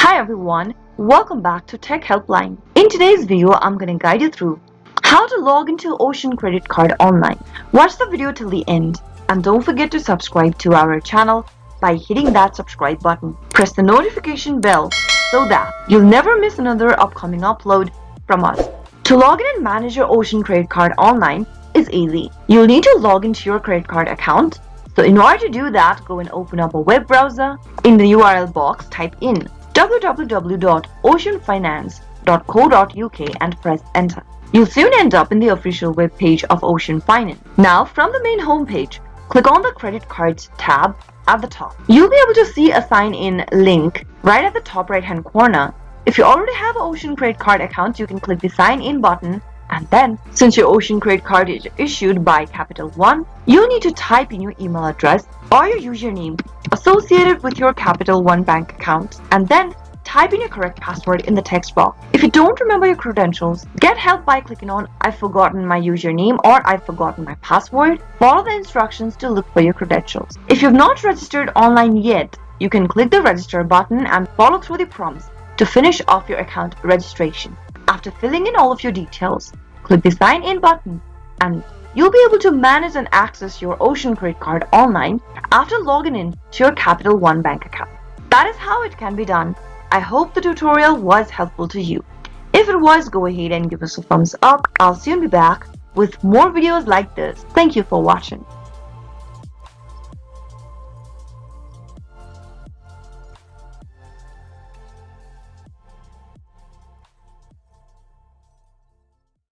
Hi everyone, welcome back to Tech Helpline. In today's video, I'm going to guide you through how to log into Ocean Credit Card online. Watch the video till the end and don't forget to subscribe to our channel by hitting that subscribe button. Press the notification bell so that you'll never miss another upcoming upload from us. To log in and manage your Ocean Credit Card online is easy. You'll need to log into your credit card account. So in order to do that, go and open up a web browser. In the URL box, type in www.oceanfinance.co.uk and press enter. You'll soon end up in the official web page of Ocean Finance. Now, from the main homepage, click on the Credit Cards tab at the top. You'll be able to see a sign-in link right at the top right-hand corner. If you already have an Ocean Credit Card account, you can click the Sign In button, and then, since your Ocean Credit Card is issued by Capital One, you'll need to type in your email address or your username associated with your Capital One bank account, and then type in your correct password in the text box. If you don't remember your credentials, get help by clicking on I've forgotten my username or I've forgotten my password. Follow the instructions to look for your credentials. If you've not registered online yet, you can click the register button and follow through the prompts to finish off your account registration. After filling in all of your details, click the sign in button and you'll be able to manage and access your Ocean Credit Card online after logging in to your Capital One bank account. That is how it can be done. I hope the tutorial was helpful to you. If it was, go ahead and give us a thumbs up. I'll soon be back with more videos like this. Thank you for watching.